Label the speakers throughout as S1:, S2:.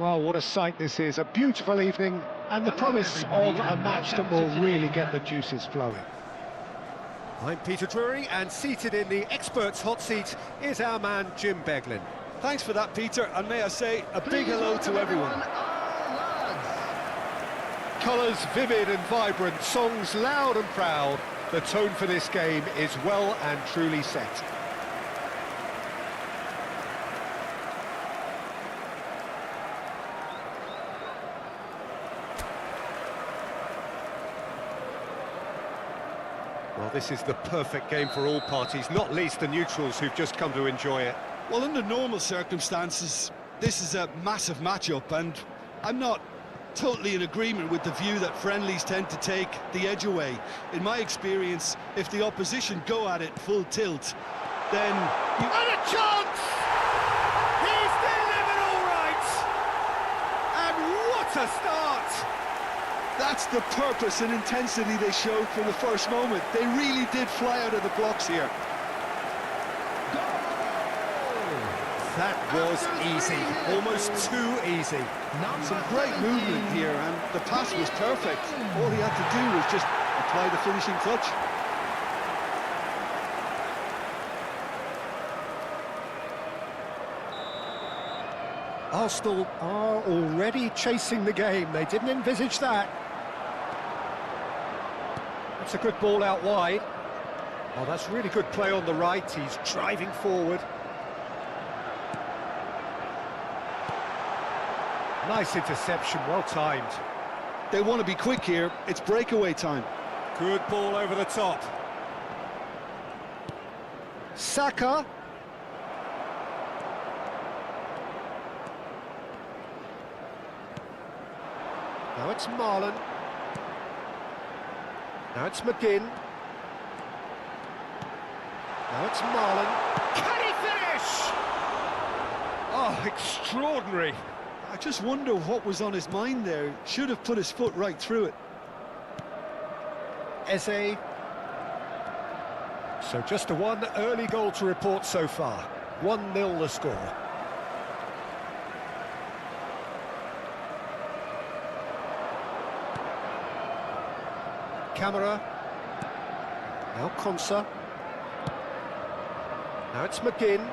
S1: Well, what a sight this is. A beautiful evening and the promise of a match that will really get the juices flowing.
S2: I'm Peter Drury, and seated in the experts' hot seat is our man Jim Beglin.
S3: Thanks for that, Peter, and may I say a big hello to everyone.
S2: Colours vivid and vibrant, songs loud and proud. The tone for this game is well and truly set. Well, this is the perfect game for all parties, not least the neutrals who've just come to enjoy it.
S3: Well, under normal circumstances, this is a massive matchup, and I'm not totally in agreement with the view that friendlies tend to take the edge away. In my experience, if the opposition go at it full tilt, then you...
S2: And a chance! He's delivered all right! And what a start!
S3: That's the purpose and intensity they showed from the first moment. They really did fly out of the blocks here.
S2: That was easy, almost too easy.
S3: Some great movement here, and the pass was perfect. All he had to do was just apply the finishing touch.
S2: Arsenal are already chasing the game. They didn't envisage that. That's a good ball out wide. Oh, that's really good play on the right. He's driving forward. Nice interception, well timed.
S3: They want to be quick here. It's breakaway time.
S2: Good ball over the top. Saka. Now it's Marlon. Now it's McGinn. Now it's Marlon. Can he finish? Oh, extraordinary.
S3: I just wonder what was on his mind there. Should have put his foot right through it.
S2: Eze. So just a one early goal to report so far. 1-0 the score. Gamerr. Now Konsa. Now it's McGinn.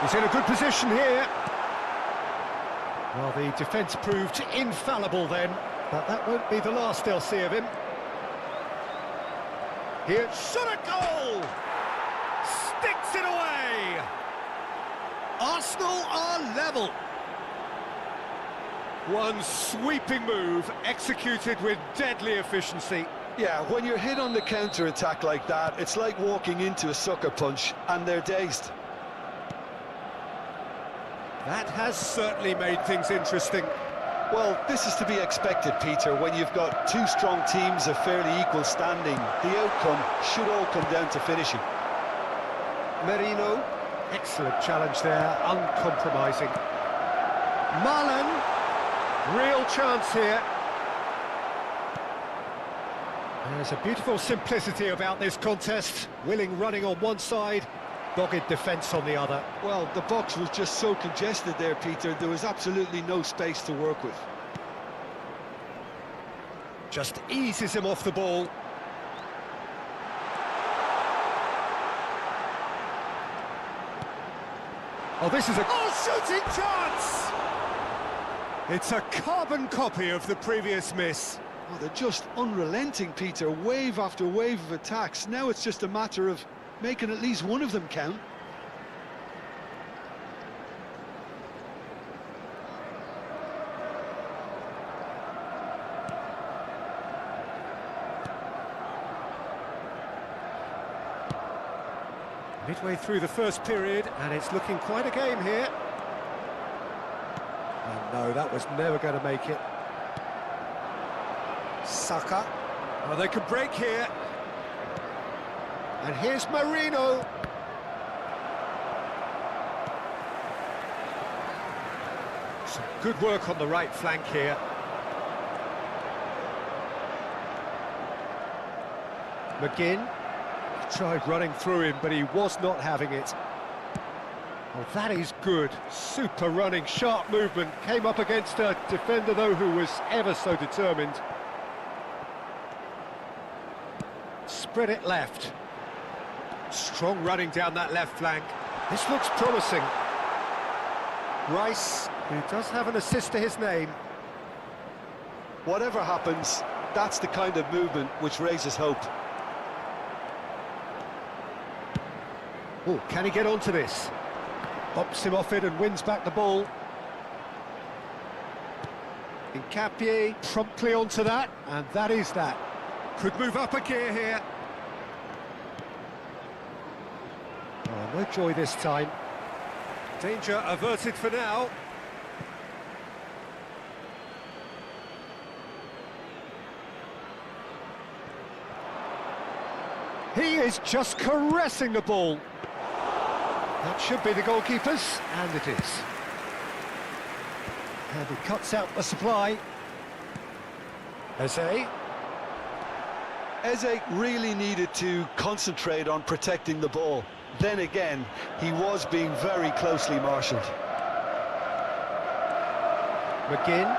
S2: He's in a good position here. Well, the defence proved infallible then, but that won't be the last they'll see of him. Here's shot a goal! Sticks it away! Arsenal are level. One sweeping move, executed with deadly efficiency.
S3: Yeah, when you're hit on the counter-attack like that, it's like walking into a sucker punch, and they're dazed.
S2: That has certainly made things interesting.
S3: Well, this is to be expected, Peter, when you've got two strong teams of fairly equal standing. The outcome should all come down to finishing.
S2: Merino, excellent challenge there, uncompromising. Marlon, real chance here. There's a beautiful simplicity about this contest. Willing running on one side, dogged defence on the other.
S3: Well, the box was just so congested there, Peter. There was absolutely no space to work with.
S2: Just eases him off the ball. Oh, this is a shooting chance! It's a carbon copy of the previous miss.
S3: Oh, they're just unrelenting, Peter. Wave after wave of attacks. Now it's just a matter of making at least one of them count.
S2: Midway through the first period, and it's looking quite a game here. Oh no, that was never going to make it. Saka. Oh, they could break here. And here's Marino. Some good work on the right flank here. McGinn tried running through him, but he was not having it. Oh, that is good. Super running, sharp movement. Came up against a defender, though, who was ever so determined. Spread it left. Strong running down that left flank. This looks promising. Rice, who does have an assist to his name.
S3: Whatever happens, that's the kind of movement which raises hope.
S2: Oh, can he get onto this? Bops him off it and wins back the ball. Incapie promptly onto that, and that is that. Could move up a gear here. Oh, no joy this time. Danger averted for now. He is just caressing the ball. That should be the goalkeeper's, and it is. And he cuts out the supply. Eze
S3: really needed to concentrate on protecting the ball. Then again, he was being very closely marshalled.
S2: McGinn.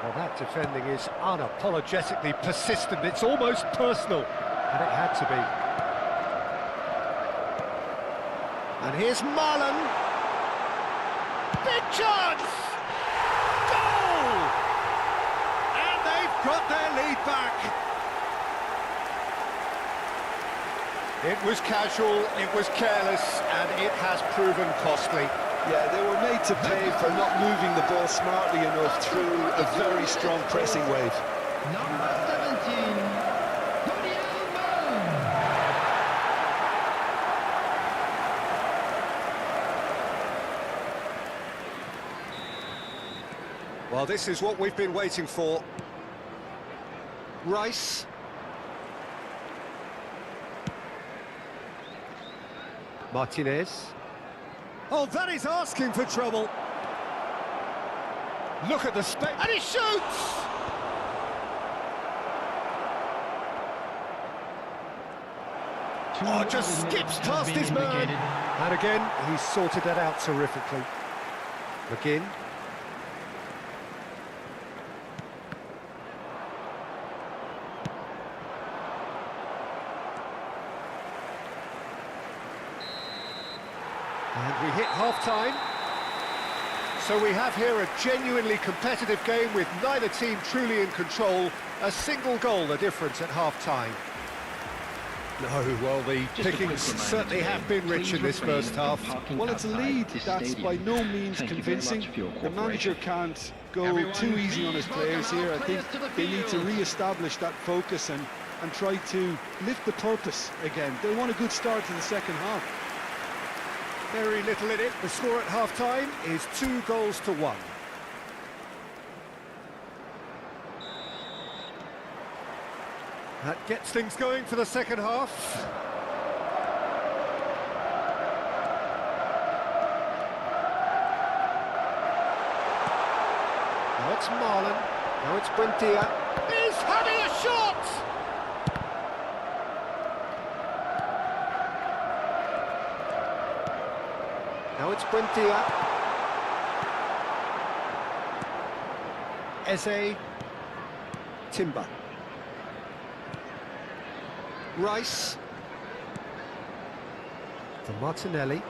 S2: Well, that defending is unapologetically persistent. It's almost personal, and it had to be. And here's Marlon. Big chance! Goal! And they've got their lead back. It was casual, it was careless, and it has proven costly.
S3: Yeah, they were made to pay for not moving the ball smartly enough through a very strong pressing wave.
S4: Number 17,
S2: Well, this is what we've been waiting for. Rice. Martinez. Oh, that is asking for trouble. Look at the spec, and he shoots! Oh, just skips past his man. And again, he's sorted that out terrifically. McGinn. And we hit half-time. So we have here a genuinely competitive game with neither team truly in control. A single goal the difference at half-time. No, well, the pickings certainly have been rich in this first half.
S3: Well, it's a lead that's by no means convincing. The manager can't go too easy on his players here. I think they need to re-establish that focus and try to lift the purpose again. They want a good start to the second half.
S2: Very little in it. The score at half-time is 2-1. That gets things going for the second half. Now it's Marlon. Now it's Buendia. He's having a shot! Now it's Buendia. Eze. Timber. Rice. For Martinelli.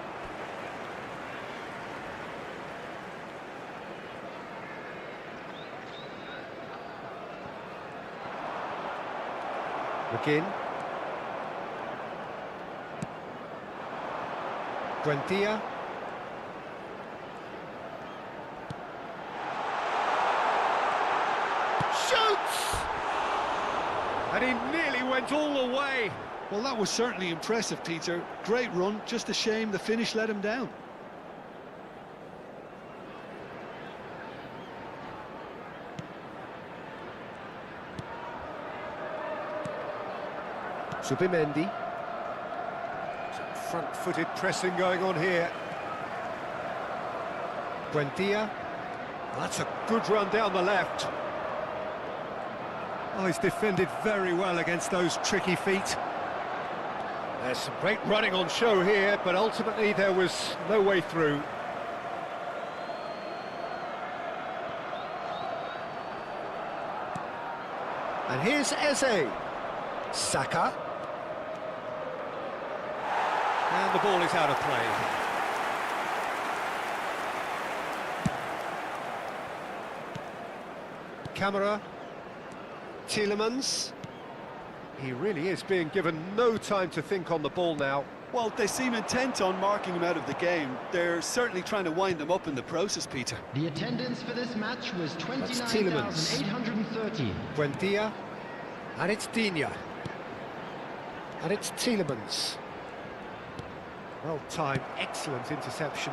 S2: McGinn. Buendia. Shoots! And he nearly went all the way.
S3: Well, that was certainly impressive, Peter. Great run, just a shame the finish let him down.
S2: Zubimendi. Some front-footed pressing going on here. Buendia. That's a good run down the left. Oh, he's defended very well against those tricky feet. There's some great running on show here, but ultimately there was no way through. And here's Eze. Saka. And the ball is out of play. Gamerr. Tielemans. He really is being given no time to think on the ball now.
S3: Well, they seem intent on marking him out of the game. They're certainly trying to wind him up in the process, Peter.
S4: The attendance for this match was
S2: Tielemans.
S4: 29,830.
S2: Buendia. And it's Digne. And it's Tielemans. Well timed, excellent interception.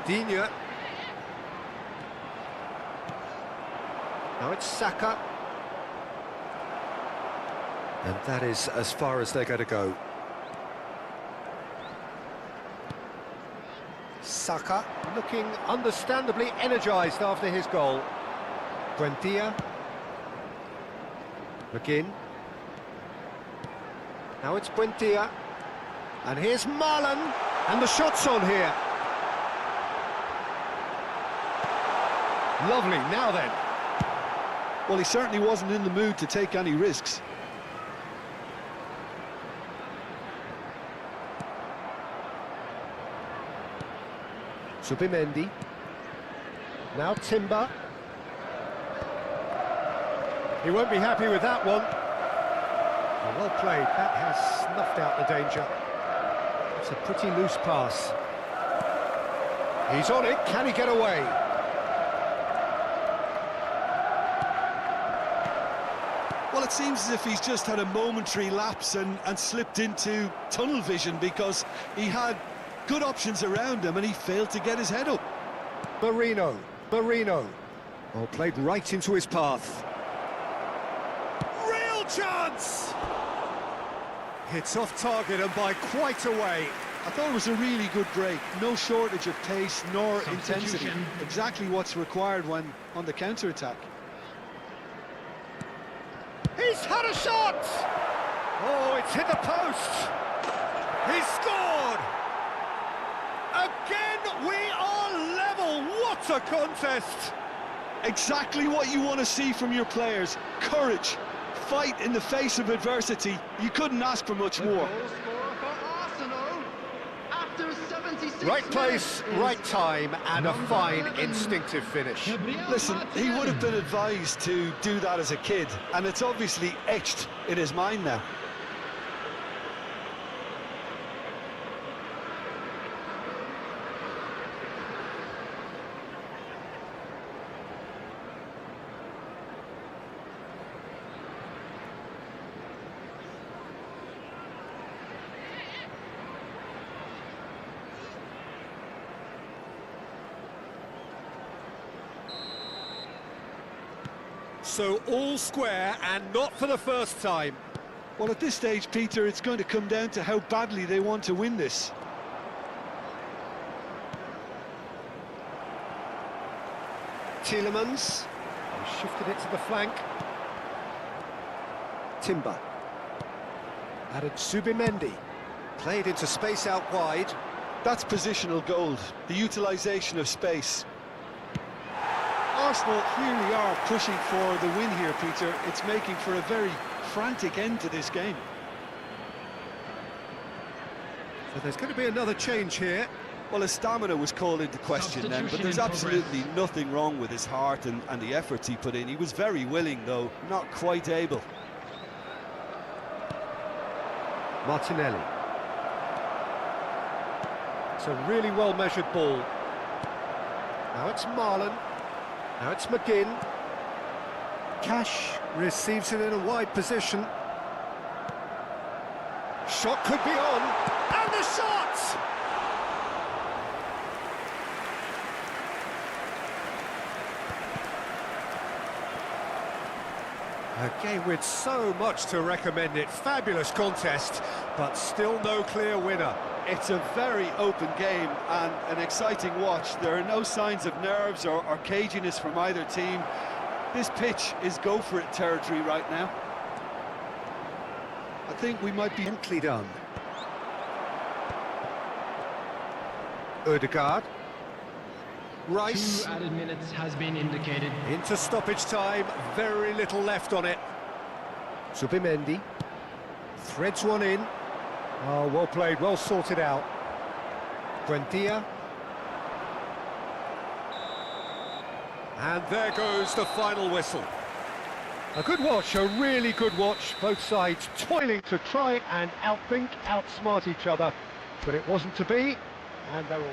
S2: Digne. Now it's Saka. And that is as far as they're going to go. Saka looking understandably energised after his goal. Buendia. McGinn. Now it's Buendia. And here's Marlon. And the shot's on here. Lovely, now then.
S3: Well, he certainly wasn't in the mood to take any risks.
S2: Zubimendi. Now Timber. He won't be happy with that one. Well played, that has snuffed out the danger. It's a pretty loose pass. He's on it, can he get away?
S3: Well, it seems as if he's just had a momentary lapse and slipped into tunnel vision, because he had good options around him and he failed to get his head up.
S2: Marino. Oh, played right into his path. Real chance! Hits off target and by quite a way.
S3: I thought it was a really good break. No shortage of pace nor intensity.
S4: Substitution.
S3: Exactly what's required when on the counter-attack.
S2: He's had a shot! Oh, it's hit the post! He's scored! Again, we are level! What a contest!
S3: Exactly what you want to see from your players. Courage, fight in the face of adversity. You couldn't ask for much more.
S4: Goal scorer for Arsenal after 76
S2: Right place,
S4: minutes
S2: right
S4: is
S2: time, and a
S4: number
S2: fine
S4: 11,
S2: instinctive finish.
S4: Gabriel
S3: Listen, he would have been
S4: Martinez.
S3: advised to do that as a kid, and it's obviously etched in his mind now.
S2: So all square, and not for the first time.
S3: Well, at this stage, Peter, it's going to come down to how badly they want to win this.
S2: Tielemans. He shifted it to the flank. Timber. Added Zubimendi. Played into space out wide.
S3: That's positional gold, the utilisation of space. Arsenal clearly are pushing for the win here, Peter. It's making for a very frantic end to this game.
S2: So there's going to be another change here.
S3: Well, his stamina was called into question then, but
S4: Substitution
S3: there's
S4: in
S3: absolutely
S4: progress.
S3: nothing wrong with his heart and the efforts he put in. He was very willing, though, not quite able.
S2: Martinelli. It's a really well-measured ball. Now it's Marlon. Now it's McGinn. Cash receives it in a wide position. Shot could be on. And the shot! A game with so much to recommend it. Fabulous contest, but still no clear winner.
S3: It's a very open game and an exciting watch. There are no signs of nerves or caginess from either team. This pitch is go-for-it territory right now. I think we might be...
S2: Gently done. Odegaard. Rice.
S5: 2 added minutes has been indicated.
S2: Into stoppage time, very little left on it. Zubimendi. Threads one in. Oh, well played, well sorted out. Buendia. And there goes the final whistle.
S1: A good watch, a really good watch. Both sides toiling to try and outthink, outsmart each other. But it wasn't to be, and they're all...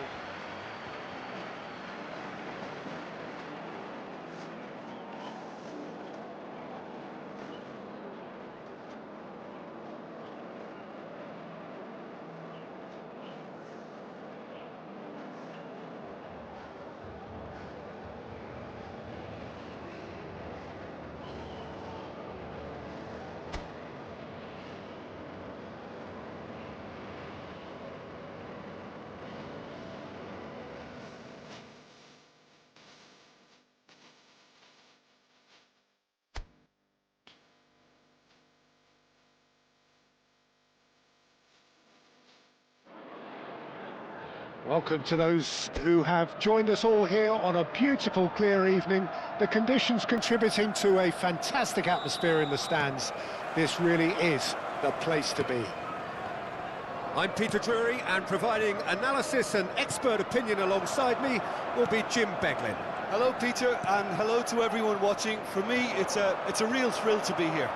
S1: Welcome to those who have joined us all here on a beautiful, clear evening. The conditions
S2: Contributing to a fantastic atmosphere in the stands. This really is the place to be. I'm Peter Drury, and providing analysis and expert opinion alongside me will be Jim Beglin.
S3: Hello, Peter, and hello to everyone watching. For me, it's a real thrill to be here.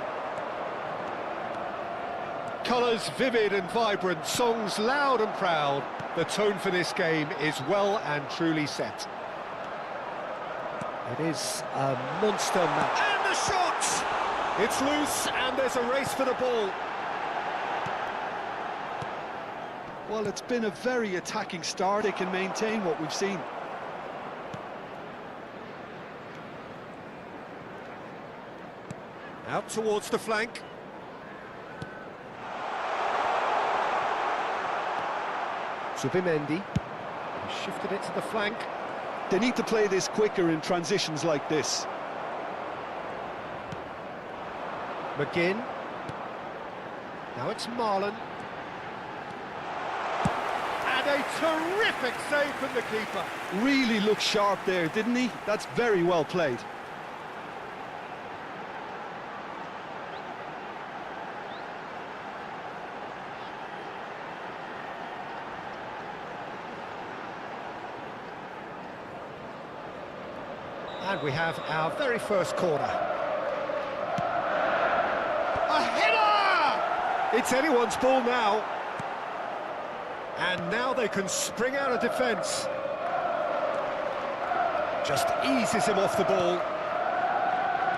S2: Colours vivid and vibrant, songs loud and proud. The tone for this game is well and truly set. It is a monster match. And the shot! It's loose, and there's a race for the ball.
S3: Well, it's been a very attacking start. They can maintain what we've seen.
S2: Out towards the flank. Zubimendi. Shifted it to the flank.
S3: They need to play this quicker in transitions like this.
S2: McGinn. Now it's Marlon. And a terrific save from the keeper.
S3: Really looked sharp there, didn't he? That's very well played.
S2: And we have our very first corner. A header! It's anyone's ball now. And now they can spring out of defence. Just eases him off the ball.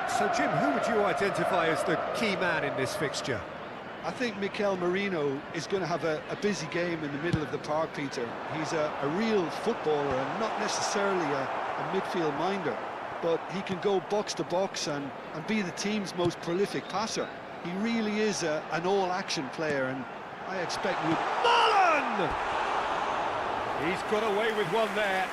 S2: So, Jim, who would you identify as the key man in this fixture?
S3: I think Mikel Merino is going to have a busy game in the middle of the park, Peter. He's a real footballer and not necessarily a midfield minder, but he can go box to box and be the team's most prolific passer. He really is an all-action player, and I expect...
S2: Marlon! He's got away with one there.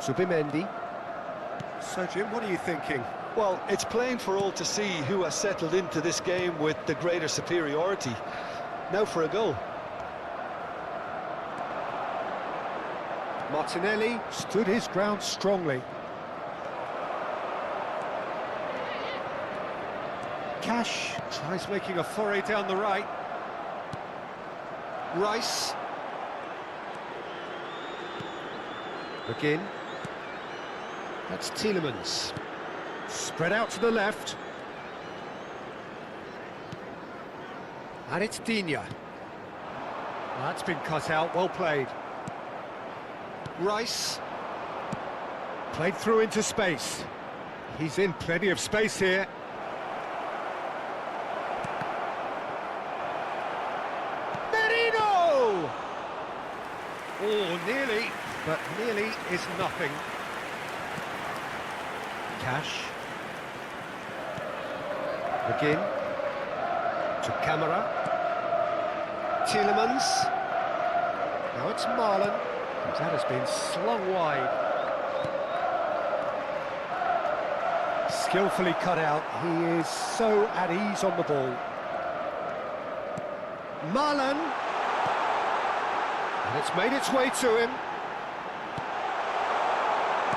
S2: Zubimendi. So, Jim, what are you thinking?
S3: Well, it's plain for all to see who has settled into this game with the greater superiority. Now for a goal.
S2: Martinelli stood his ground strongly. Cash tries making a foray down the right. Rice. McGinn. That's Tielemans. Spread out to the left. And it's Digne. That's been cut out, well played. Rice. Played through into space. He's in plenty of space here.
S1: Oh, nearly, but nearly is nothing. Cash. Begin. To camera. Tielemans. Now it's Marlon. That has been slung wide. Skillfully cut out. He is so at ease on the ball. Marlon. And it's made its way to him.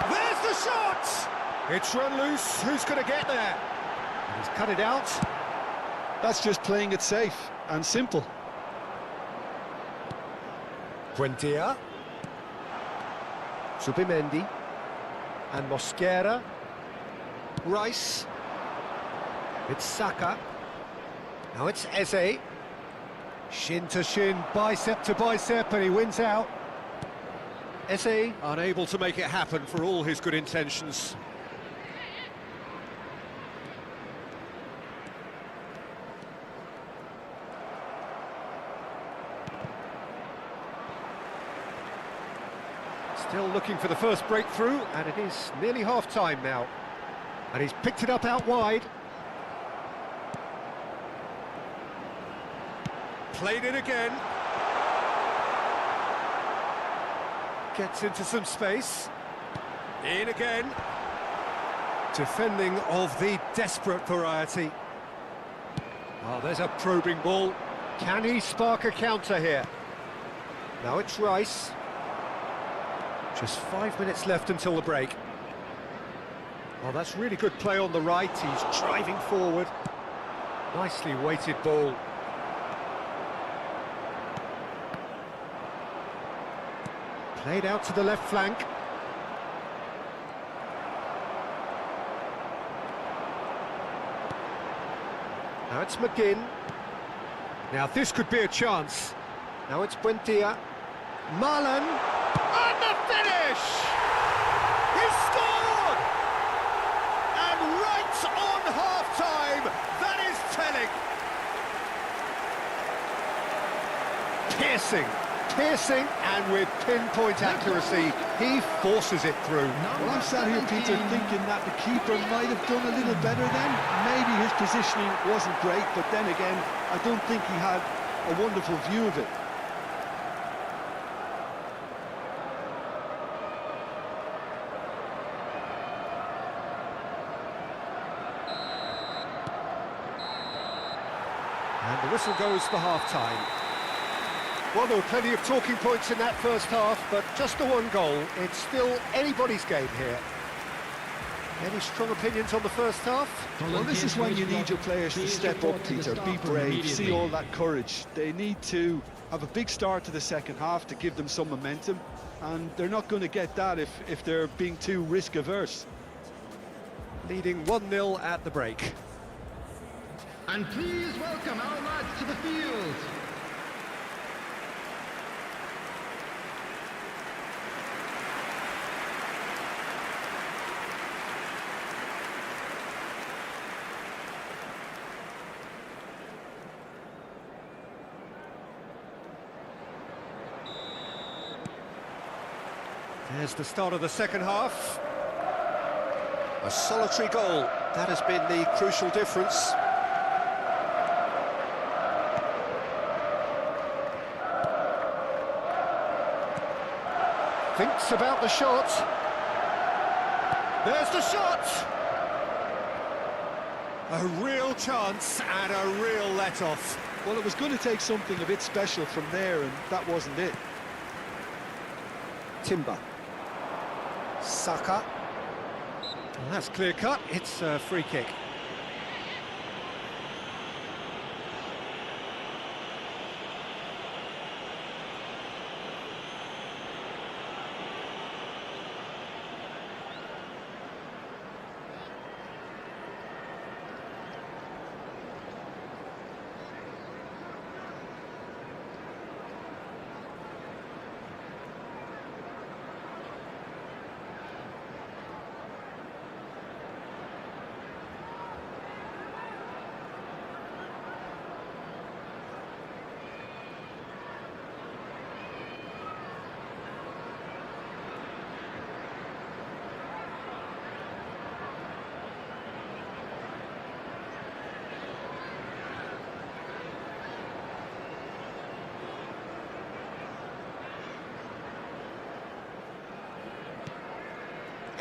S1: There's the shot! It's run loose. Who's going to get there? And he's cut it out.
S3: That's just playing it safe and simple.
S1: Buendia. Subimendi. And Mosquera. Rice. It's Saka. Now it's Eze. Shin to shin, bicep to bicep, and he wins out. Eze unable to make it happen for all his good intentions. Still looking for the first breakthrough, and it is nearly half-time now. And he's picked it up out wide. Played it again. Gets into some space. In again. Defending of the desperate variety. Oh, there's a probing ball. Can he spark a counter here? Now it's Rice. Just 5 minutes left until the break. Oh, that's really good play on the right. He's driving forward. Nicely weighted ball. Played out to the left flank. Now it's McGinn. Now this could be a chance. Now it's Buendia. Marlon. And the finish! He scored! And right on half-time, that is telling. Piercing, and with pinpoint accuracy, he forces it through.
S3: Well, I'm sat here, Peter, thinking that the keeper might have done a little better then. Maybe his positioning wasn't great, but then again, I don't think he had a wonderful view of it.
S1: And the whistle goes for half-time. Well, there were plenty of talking points in that first half, but just the one goal. It's still anybody's game here. Any strong opinions on the first half?
S3: Well, this is when you need your players to step up, Peter, be brave, see all that courage. They need to have a big start to the second half to give them some momentum, and they're not going to get that if they're being too risk-averse.
S1: Leading 1-0 at the break.
S4: And please welcome our lads to the field.
S1: There's the start of the second half. A solitary goal. That has been the crucial difference. Thinks about the shot. There's the shot! A real chance and a real let-off.
S3: Well, it was going to take something a bit special from there, and that wasn't it.
S1: Timber. Saka. Well, that's clear cut. It's a free kick.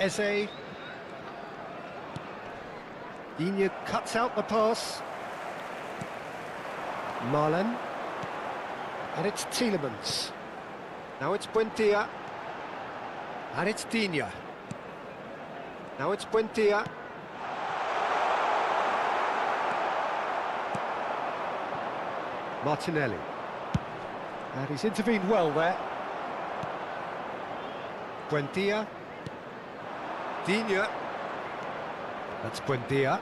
S1: Eze. Digne cuts out the pass. Marlen. And it's Tielemans. Now it's Buendia. And it's Digne. Now it's Buendia. Martinelli. And he's intervened well there. Buendia. Digne. That's Buendia.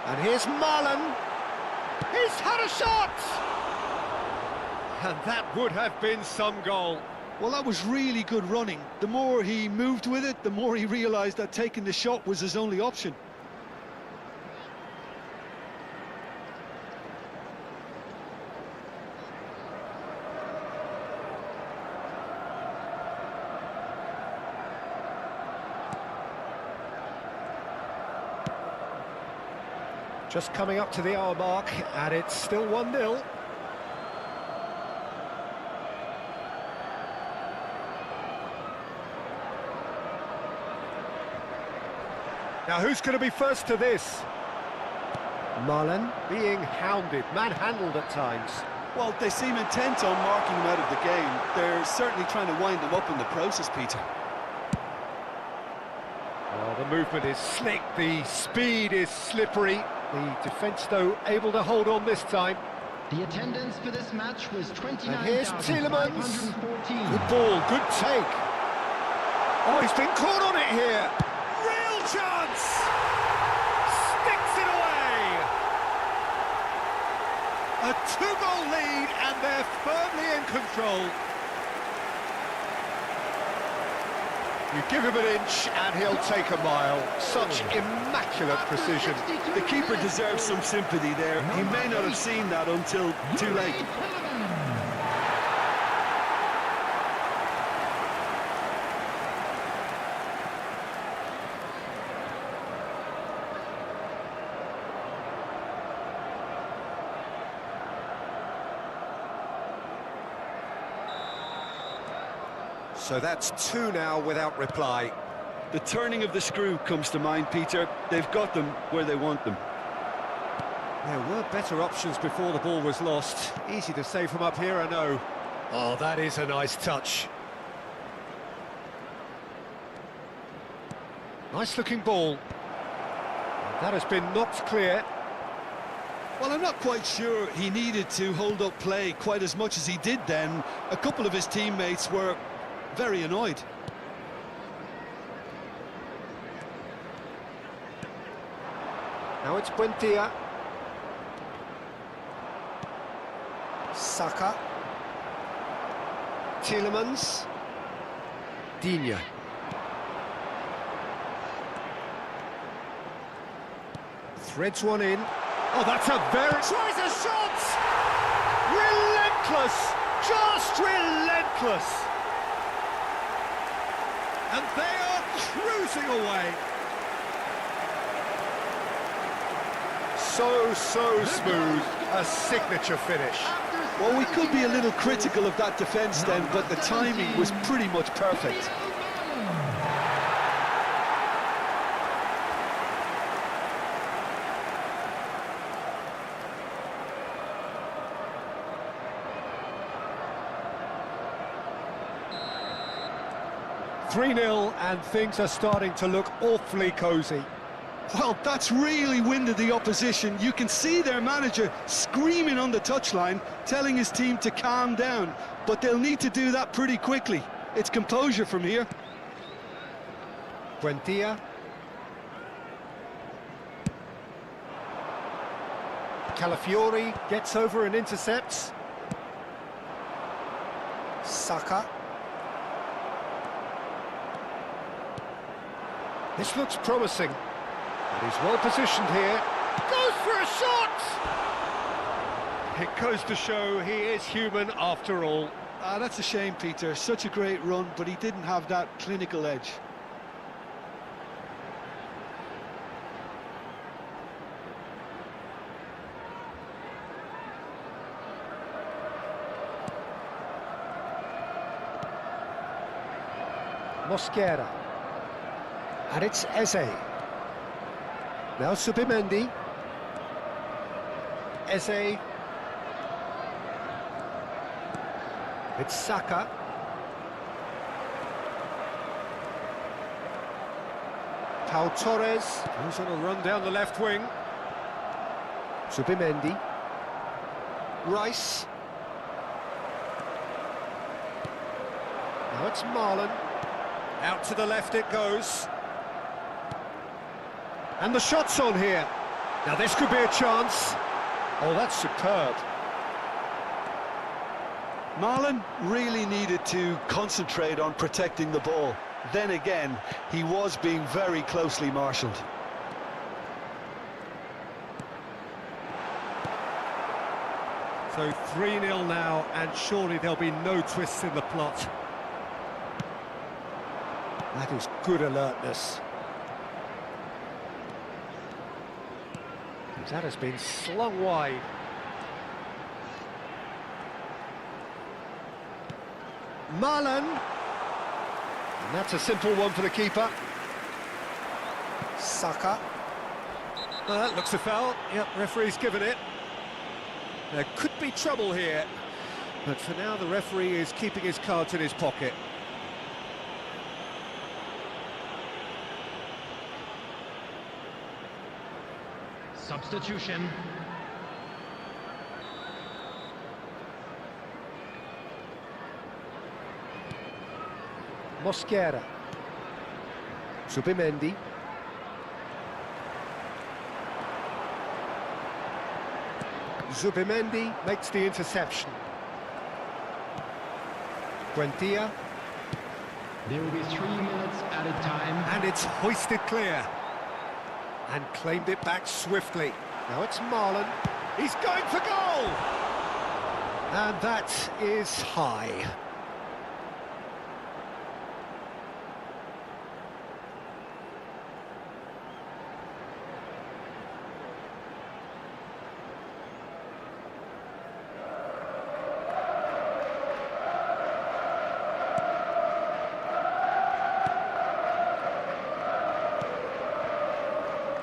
S1: And here's Marlen. He's had a shot! And that would have been some goal.
S3: Well, that was really good running. The more he moved with it, the more he realised that taking the shot was his only option.
S1: Just coming up to the hour mark, and it's still 1-0. Now, who's going to be first to this? Marlen being hounded, manhandled at times.
S3: Well, they seem intent on marking him out of the game. They're certainly trying to wind him up in the process, Peter.
S1: Well, the movement is slick, the speed is slippery. The defence, though, able to hold on this time.
S4: The attendance for this match was 29,514.
S1: And here's Tielemans. Good ball, good take. Oh, he's been caught on it here. Real chance! Sticks it away! A two-goal lead, and they're firmly in control. You give him an inch and he'll take a mile. Such immaculate precision.
S3: The keeper deserves some sympathy there. He may not have seen that until too late.
S1: So that's two now without reply.
S3: The turning of the screw comes to mind, Peter. They've got them where they want them.
S1: There were better options before the ball was lost. Easy to say from up here, I know. Oh, that is a nice touch. Nice looking ball. That has been knocked clear.
S3: Well, I'm not quite sure he needed to hold up play quite as much as he did then. A couple of his teammates were very annoyed.
S1: Now it's Buendia. Saka. Tielemans. Digne. Threads one in. Oh, that's a very... Tries a shot! Relentless! Just relentless! And they are cruising away. So smooth, a signature finish.
S3: Well, we could be a little critical of that defence then, but the timing was pretty much perfect.
S1: (3-0) and things are starting to look awfully cosy.
S3: Well, that's really winded the opposition. You can see their manager screaming on the touchline, telling his team to calm down, but they'll need to do that pretty quickly. It's composure from here.
S1: Buendia. Calafiori gets over and intercepts. Saka. This looks promising. And he's well positioned here. Goes for a shot! It goes to show he is human after all.
S3: That's a shame, Peter. Such a great run, but he didn't have that clinical edge.
S1: Mosquera. And it's Eze. Now Subimendi. Eze. It's Saka. Pau Torres goes on a run down the left wing. Subimendi. Rice. Now it's Marlon. Out to the left it goes. And the shot's on here. Now this could be a chance. Oh, that's superb.
S3: Marlon really needed to concentrate on protecting the ball. Then again, he was being very closely marshalled.
S1: So 3-0 now, and surely there'll be no twists in the plot. That is good alertness. That has been slung wide. Marlon. And that's a simple one for the keeper. Saka. That looks a foul. Yep, referee's given it. There could be trouble here, but for now the referee is keeping his cards in his pocket.
S5: Substitution.
S1: Mosquera. Subimendi. Zubimendi makes the interception. Buendia.
S5: There will be 3 minutes added time.
S1: And it's hoisted clear. And claimed it back swiftly. Now it's Marlon. He's going for goal! And that is high.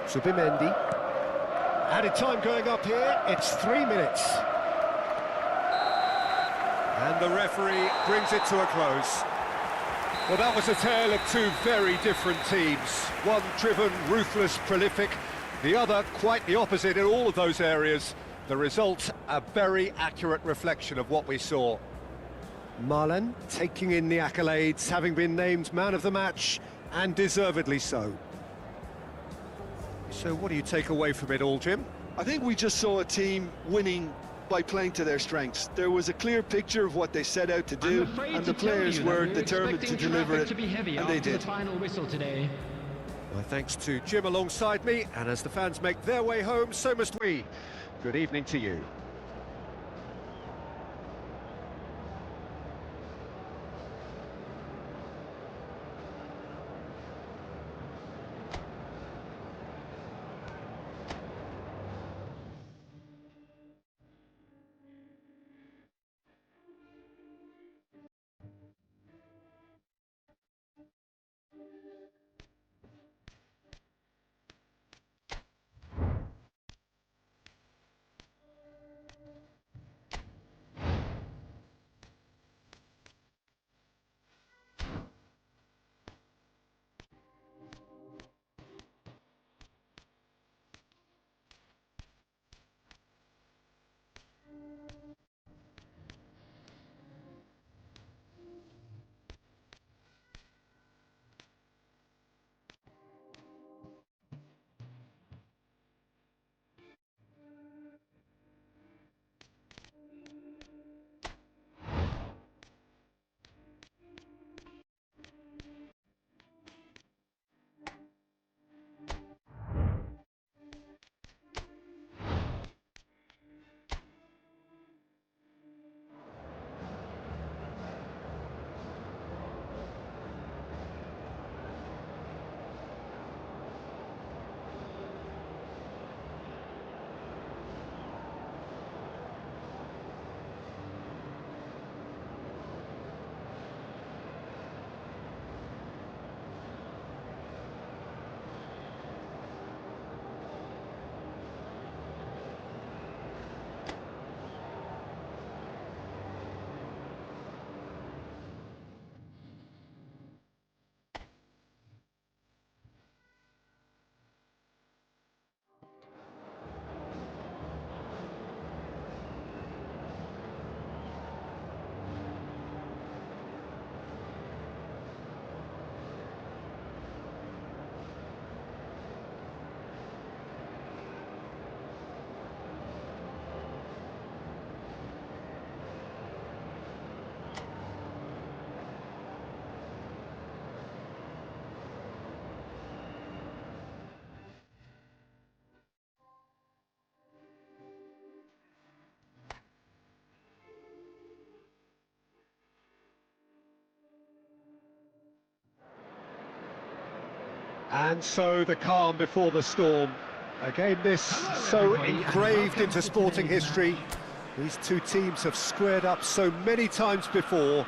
S1: Subimendi. Added time going up here, it's 3 minutes. And the referee brings it to a close. Well, that was a tale of two very different teams. One driven, ruthless, prolific. The other quite the opposite in all of those areas. The result, a very accurate reflection of what we saw. Marlon taking in the accolades, having been named man of the match, and deservedly so. So what do you take away from it all, Jim?
S3: I think we just saw a team winning by playing to their strengths. There was a clear picture of what they set out to do, and the players were determined to deliver it, and they did.
S5: The final whistle today.
S1: My thanks to Jim alongside me, and as the fans make their way home, so must we. Good evening to you. And so the calm before the storm. A game this so engraved into sporting history. These two teams have squared up so many times before.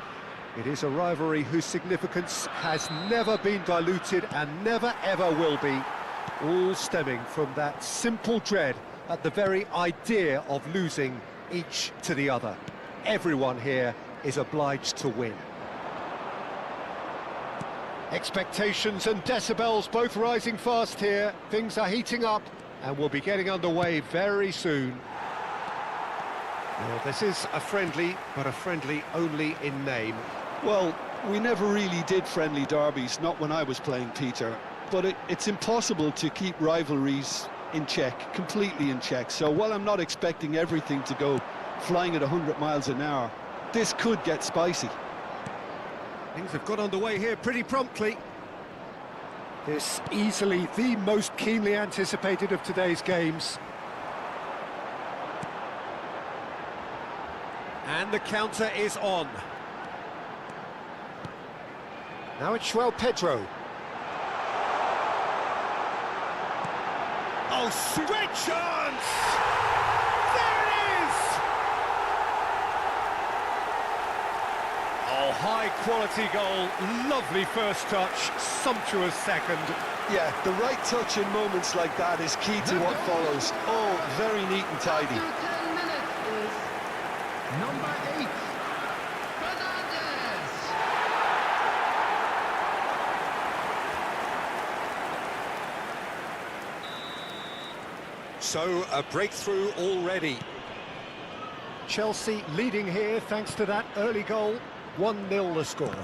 S1: It is a rivalry whose significance has never been diluted and never ever will be. All stemming from that simple dread at the very idea of losing each to the other. Everyone here is obliged to win. Expectations and decibels both rising fast here. Things are heating up and we'll be getting underway very soon. Well, this is a friendly, but a friendly only in name.
S3: Well, we never really did friendly derbies, not when I was playing, Peter. But it's impossible to keep rivalries in check, completely in check. So while I'm not expecting everything to go flying at 100 miles an hour, this could get spicy.
S1: Things have got underway here pretty promptly. This easily the most keenly anticipated of today's games. And the counter is on. Now it's Pedro. Oh, great chance! There it is! Oh, high-quality goal, lovely first touch, sumptuous second.
S3: Yeah, the right touch in moments like that is key to what follows. Oh, very neat and tidy.
S4: After 10 minutes is number 8, Fernandez.
S1: So, a breakthrough already. Chelsea leading here thanks to that early goal. 1-0 the score.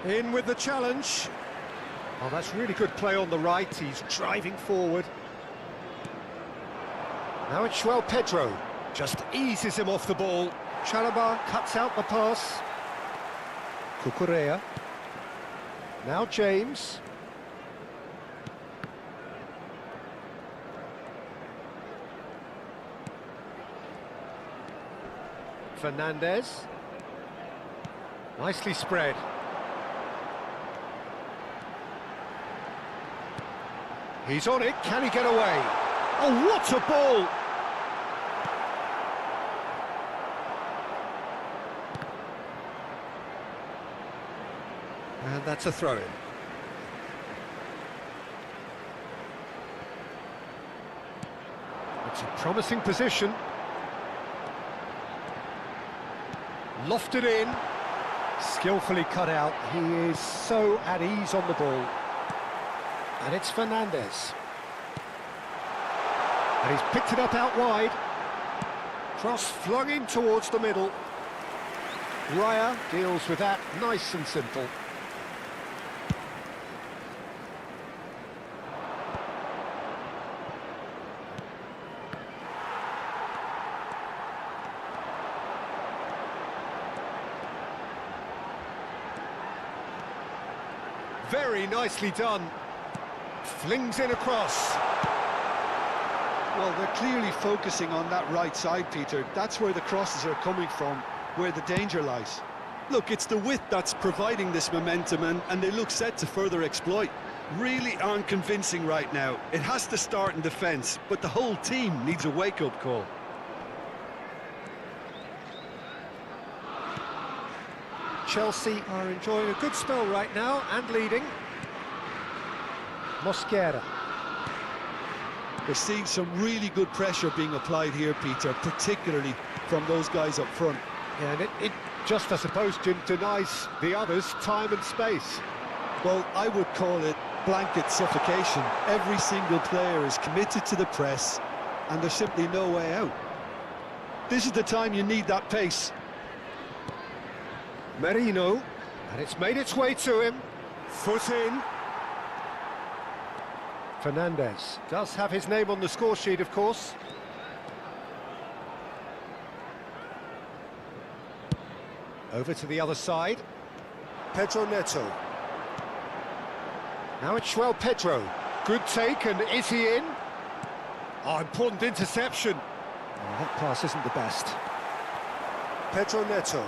S1: In with the challenge. Oh, that's really good play on the right. He's driving forward. Now it's Pedro. Just eases him off the ball. Chalobah cuts out the pass. Cucurella. Now James. Fernandez. Nicely spread. He's on it, can he get away? Oh, what a ball! And that's a throw-in. It's a promising position. Lofted in, skillfully cut out. He is so at ease on the ball. And it's Fernandez. And he's picked it up out wide. Cross flung in towards the middle. Raya deals with that, nice and simple. Very nicely done. Flings in across.
S3: Well, they're clearly focusing on that right side, Peter. That's where the crosses are coming from, where the danger lies. Look, it's the width that's providing this momentum, and they look set to further exploit. Really aren't convincing right now. It has to start in defence, but the whole team needs a wake-up call.
S1: Chelsea are enjoying a good spell right now and leading. Mosquera.
S3: We're seeing some really good pressure being applied here, Peter, particularly from those guys up front.
S1: Yeah, and it just, I suppose, denies the others time and space.
S3: Well, I would call it blanket suffocation. Every single player is committed to the press, and there's simply no way out. This is the time you need that pace.
S1: Merino, and it's made its way to him. Foot in. Fernandez does have his name on the score sheet, of course. Over to the other side. Pedro Neto. Now it's Pedro. Good take, and is he in? Oh, important interception. Oh, that pass isn't the best. Pedro Neto.